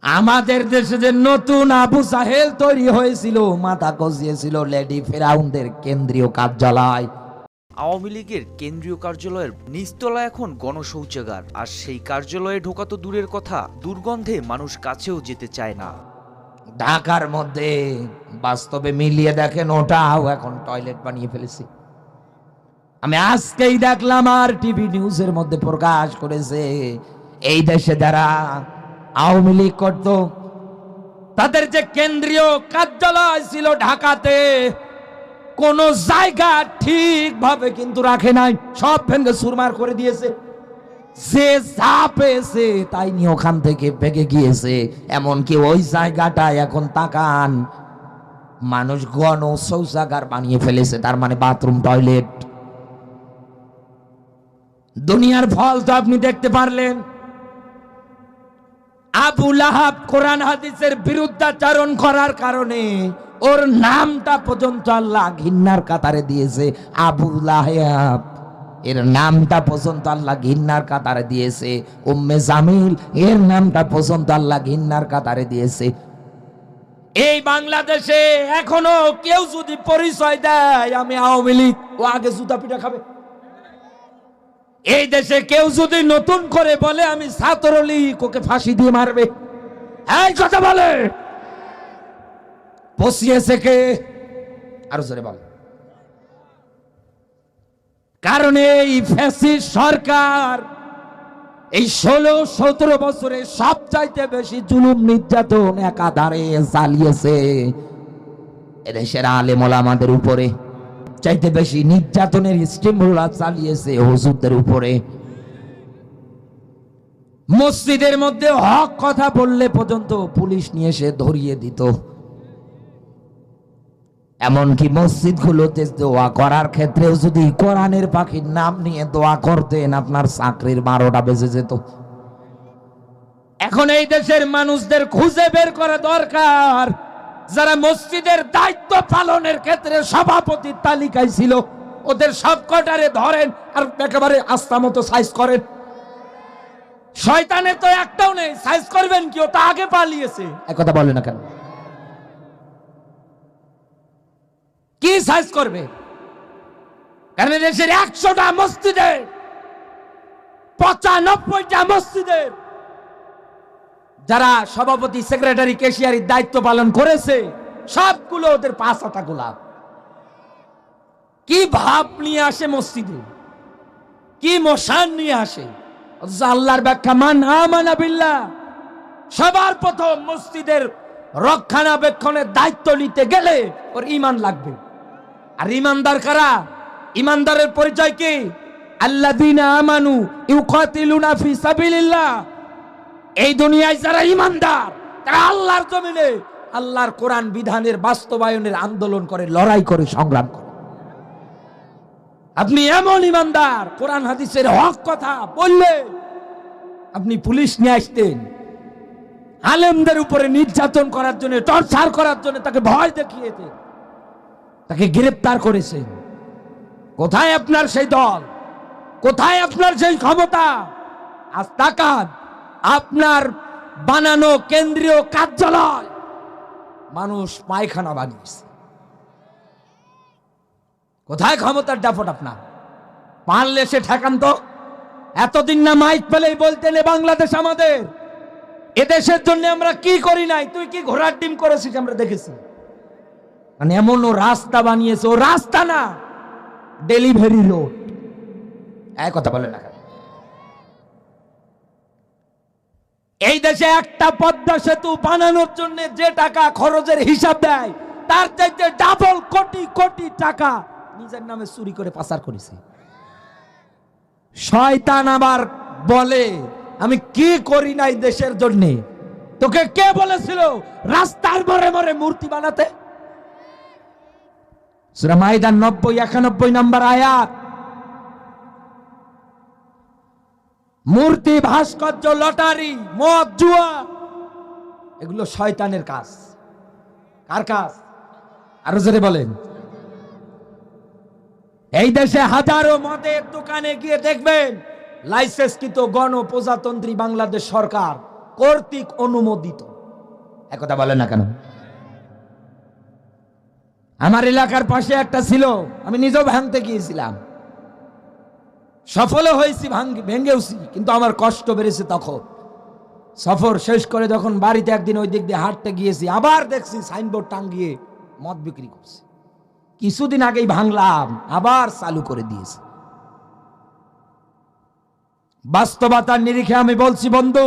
আমাদের দেশে যে নতুন আবু সাহেল তৈরি হয়েছিল, মাথা গজিয়েছিল লেডি ফেরাউনদের কেন্দ্রীয় কার্যালয়। আওয়ামী লীগের কেন্দ্রীয় কার্যালয়ের নিচতলা এখন গণশৌচাগার, আর সেই কার্যালয়ে ঢোকা তো দূরের কথা, দুর্গন্ধে মানুষ কাছেও যেতে চায় না। ঢাকার মধ্যে বাস্তবে মিলিয়ে দেখেন, ওটাও এখন টয়লেট বানিয়ে ফেলেছে। আমি আজকেই দেখলাম, আর টিভি নিউজের মধ্যে প্রকাশ করেছে, এই দেশে যারা আওয়ামী লীগ করত, তাদের যে কেন্দ্রীয় কার্যালয় ছিল ঢাকাতে, কোন জায়গা ঠিকভাবে কিন্তু রাখে নাই, সব ভেঙে চুরমার করে দিয়েছে। যে যা পেয়েছে তাই নিয়ে ওখান থেকে ভেঙে গিয়েছে। এমনকি ওই জায়গাটায় এখন তাকান, মানুষ গণ শৌচাগার বানিয়ে ফেলেছে, তার মানে বাথরুম টয়লেট। দুনিয়ার ফল তো আপনি দেখতে পারলেন। আবু লাহাব কোরআন হাদিসের বিরুদ্ধাচরণ করার কারণে ওর নামটা পর্যন্ত আল্লাহ ঘৃণার কাতারে দিয়েছে। আবু লাহাব এর নামটা পর্যন্ত আল্লাহ ঘৃণার কাতারে দিয়েছে। উম্মে জামিল এর নামটা পর্যন্ত আল্লাহ ঘৃণার কাতারে দিয়েছে। এই বাংলাদেশে এখনো কেউ যদি পরিচয় দেয় আমি আওয়ামী লীগ, ও আগে জুতা পিটা খাবে। এই দেশে কেউ যদি নতুন করে বলে আমি ছাত্রলীগ, ওকে ফাঁসি দিয়ে মারবে। এই কথা বলে বসিয়েছে কে? আরো জোরে বল। কারণ এই ফ্যাসিস্ট সরকার এই 16-17 বছরে সবচাইতে বেশি জুলুম নির্যাতন একাধারে চালিয়েছে এদেশের আলেম ওলামাদের উপরে। চাইতে বেশি নির্যাতনের স্টিমুলার চালিয়েছে হুজুরদের উপরে। মসজিদের মধ্যে হক কথা বললে পর্যন্ত পুলিশ নিয়ে এসে ধরিয়ে দিত। এমনকি মসজিদগুলোতে দোয়া করার ক্ষেত্রেও যদি কোরআনের পাখির নাম নিয়ে দোয়া করতেন, আপনার চাকরির 12টা বেজে যেত। এখন এই দেশের মানুষদের খুঁজে বের করা দরকার, যারা মসজিদের দায়িত্ব পালনের ক্ষেত্রে সভাপতির তালিকায় ছিল, ওদের সবকটারে ধরেন আর একেবারে আস্থা মতো সাইজ করেন। শয়তানের তো একটাও নেই, সাইজ করবেন কি? ওটা আগে পালিয়েছে। একথা বলে না কেন? কি সাইজ করবে? কারণ দেশের 100টা মসজিদের 95টা মসজিদের যারা সভাপতি, সেক্রেটারি, ক্যাশিয়ারির দায়িত্ব পালন করেছে, সবগুলো ওদের 5 গোলাপ। কি ভাব নিয়ে আসে মসজিদে, কি মোশান নিয়ে আসে। আল্লাহর ব্যাখ্যা, মান আমানা বিল্লাহ, সবার প্রথম মসজিদের রক্ষণাবেক্ষণের দায়িত্ব নিতে গেলে ওর ঈমান লাগবে। আর ঈমানদার কারা? ঈমানদারের পরিচয় কি? আল্লাযীনা আমানু ইউকাতিলুনা ফি সাবিলিল্লাহ। এই দুনিয়ায় যারা ঈমানদার, তারা আল্লাহর জমিনে আল্লাহর কোরআন বিধানের বাস্তবায়নের আন্দোলন করে, লড়াই করে, সংগ্রাম করে। আপনি এমন ঈমানদার, কোরআন হাদিসের হক কথা বললে আপনি পুলিশ নিয়ে আসতেন। আলেমদের উপরে নির্যাতন করার জন্য, টর্চার করার জন্য তাকে ভয় দেখিয়েছে, তাকে গ্রেফতার করেছেন। কোথায় আপনার সেই দল? কোথায় আপনার সেই ক্ষমতা? আজ তাকান, আপনার বানানো কেন্দ্রীয় কার্যালয় মানুষ পায়খানা বানিয়েছে। কোথায় ক্ষমতার দাপট আপনার? পারলে সে ঠেকান তো। এতদিন না মাইক পেলেই বলতেন এ বাংলাদেশ আমাদের, এদেশের জন্য আমরা কি করি নাই, তুই কি ঘোড়ার ডিম করেছিস আমরা দেখেছি। মানে এমন ও রাস্তা বানিয়েছে, ও রাস্তা না, ডেলিভারি রোড। এক কথা বলে না। এই দেশে একটা পদ্মা সেতু বানানোর জন্য যে টাকা খরচের হিসাব দেয়, তার চাইতে ডাবল কোটি কোটি টাকা নিজের নামে চুরি করে পাচার করেছে। শয়তান আবার বলে আমি কি করি নাই দেশের জন্য। তোকে কে বলেছিল রাস্তার মোড়ে মোড়ে মূর্তি বানাতে? সূরা মাইদা 90-91 নম্বর আয়াত। মূর্তি, ভাস্কর্য, লটারি, মদ, জুয়া, এগুলো শয়তানের কাজ। কার কাজ? আরো জোরে বলেন। এই দেশে হাজারো মদের দোকানে গিয়ে দেখবেন লাইসেন্সকৃত গণপ্রজাতন্ত্রী বাংলাদেশ সরকার কর্তৃক অনুমোদিত। একথা বলে না কেন? আমার এলাকার পাশে একটা ছিল, আমি নিজেও ভাঙতে গিয়েছিলাম, সফলও হয়েছি, ভেঙেওছি, কিন্তু আমার কষ্ট বেড়েছে। তখন সফর শেষ করে যখন বাড়িতে একদিন ওই দিক দিয়ে হাঁটতে গিয়েছি, আবার দেখছি সাইনবোর্ড টাঙ্গিয়ে মদ বিক্রি করছে। কিছুদিন আগেই ভাঙলাম, আবার চালু করে দিয়েছে। বাস্তবতার নিরিখে আমি বলছি বন্ধু,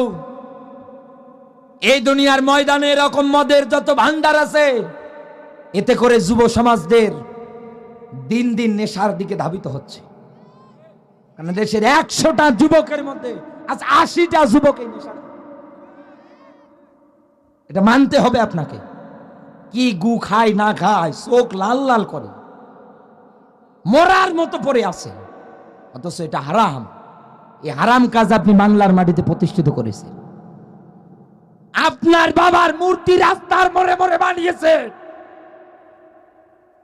এই দুনিয়ার ময়দানে এরকম মদের যত ভান্ডার আছে, এতে করে যুব সমাজদের দিন দিন নেশার দিকে ধাবিত হচ্ছে। কারণ দেশের 100টা যুবকের মধ্যে আজ 80টা যুবক এই নেশা। এটা মানতে হবে আপনাকে। কি গু খায় না খায়, চোখ লাল লাল করে, মরার মতো পড়ে আছে, অথচ এটা হারাম। এই হারাম কাজ আপনি বাংলার মাটিতে প্রতিষ্ঠিত করেছেন। আপনার বাবার মূর্তি রাস্তার মোড়ে মোড়ে বানিয়েছে।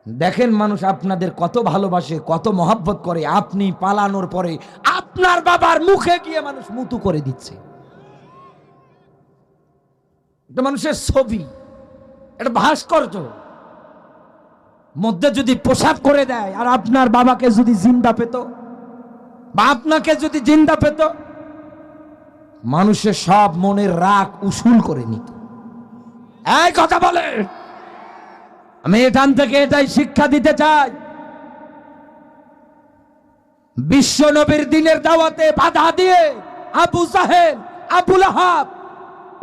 দেখেন মানুষ আপনাদের কত ভালোবাসে, কত মহব্বত করে। আপনি পালানোর পরে আপনার বাবার মুখে গিয়ে মানুষ মুতু করে দিচ্ছে। এটা মানুষের ছবি, এটা ভাস্কর্য মধ্যে যদি পোশাক করে দেয়, আর আপনার বাবাকে যদি জিন্দা পেত বা আপনাকে যদি জিন্দা পেত, মানুষের সব মনের রাগ উসুল করে নিত। এই কথা বলে আমি এখান থেকে এটাই শিক্ষা দিতে চাই। বিশ্ব নবীর দিনের দাওয়াতে বাধা দিয়ে আবু জাহেল, আবু লাহাব,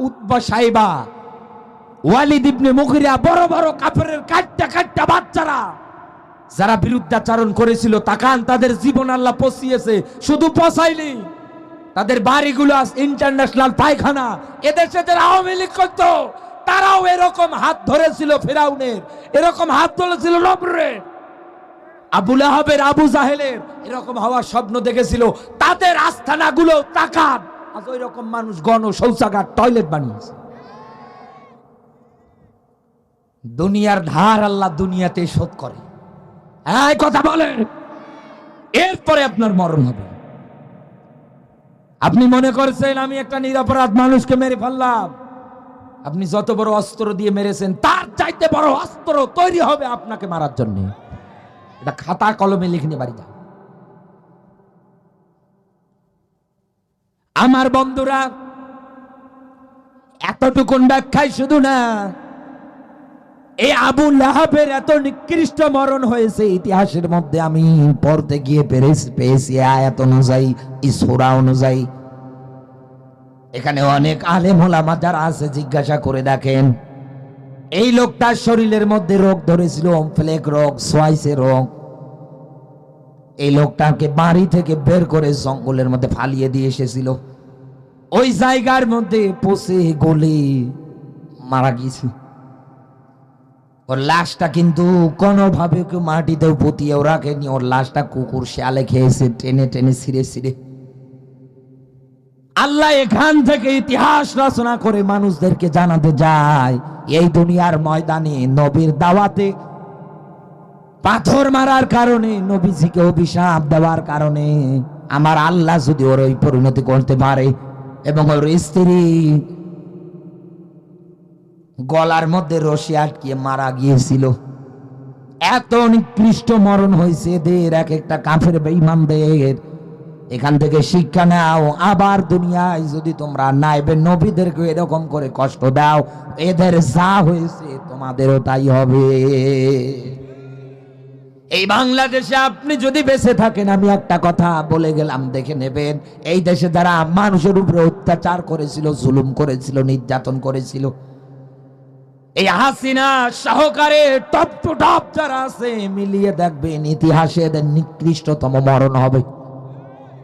উতবা, সাইবা, ওয়ালিদ ইবনে মুগিরা, বড় বড় কাফেরের কাট্টা বাচ্চারা যারা বিরুদ্ধাচরণ করেছিল, তাকান তাদের জীবন আল্লাহ পচিয়েছে। শুধু পচাইনি, তাদের বাড়িগুলো ইন্টারন্যাশনাল পায়খানা। এদেশে যারা আওয়ামী লীগ করত, তারাও এরকম হাত ধরেছিল ফিরাউনের, এরকম হাত ধরেছিল নমরুদের, আবু লাহাবের, আবু জাহেলের, এরকম হওয়ার স্বপ্ন দেখেছিল। তাদের আস্থানাগুলো তাকান, আজ ওই রকম মানুষ গণ শৌচাগার, টয়লেট বানিয়েছে। দুনিয়ার ধার আল্লাহ দুনিয়াতে শোধ করে। এই কথা বলে, এরপরে আপনার মরণ হবে। আপনি মনে করছেন আমি একটা নিরপরাধ মানুষকে মেরে ফেললাম, আপনি যত বড় অস্ত্র দিয়ে মেরেছেন, তার চাইতে বড় অস্ত্র তৈরি হবে আপনাকে মারার জন্য। এটা খাতা কলমে লিখে নিয়ে বাড়ি যাও। আমার বন্ধুরা, এতটুকুন ব্যাখ্যায় শুধু না, এই আবু লাহাবের এত নিকৃষ্ট মরণ হয়েছে ইতিহাসের মধ্যে। আমি পড়তে গিয়ে পেয়েছি আয়াত অনুযায়ী, সূরা অনুযায়ী। এখানে অনেক আলেম ওলামা যারা আছে, জিজ্ঞাসা করে দেখেন, এই লোকটার শরীরের মধ্যে রোগ ধরেছিল, প্লেগ রোগ, সোয়াইসের রোগ। এই লোকটাকে বাড়ি থেকে বের করে জঙ্গলের মধ্যে ফালিয়ে দিয়ে এসেছিল। ওই জায়গার মধ্যে পচে গলে মারা গিয়েছে। ওর লাশটা কিন্তু কোনোভাবে কেউ মাটিতেও পুঁতিয়েও রাখেনি। ওর লাশটা কুকুর শিয়ালে খেয়েছে, টেনে টেনে ছিঁড়ে ছিঁড়ে। আল্লাহ এখান থেকে ইতিহাস রচনা করে মানুষদেরকে জানাতে যায়, এই দুনিয়ার ময়দানে নবীর দাওয়াতে পাথর মারার কারণে, নবীজিকে অভিশাপ দেওয়ার কারণে আমার আল্লাহ যদি ওর ওই পরিণতি করতে পারে, এবং ওর স্ত্রী গলার মধ্যে রশি আটকিয়ে মারা গিয়েছিল। এত নিকৃষ্ট মরণ হয়েছে এদের, এক একটা কাফের বেঈমানদের। এখান থেকে শিক্ষা নাও, আবার দুনিয়ায় যদি তোমরা নাইবে নবীদেরকে এরকম করে কষ্ট দাও, এদের যা হয়েছে তোমাদেরও তাই হবে। এই বাংলাদেশে আপনি যদি বেঁচে থাকেন, আমি একটা কথা বলে গেলাম, দেখে নেবেন, এই দেশে যারা মানুষের উপরে অত্যাচার করেছিল, জুলুম করেছিল, নির্যাতন করেছিল, এই হাসিনা সহকারে টপ টু টপ যারা আছে, মিলিয়ে দেখবেন ইতিহাসে এদের নিকৃষ্টতম মরণ হবে।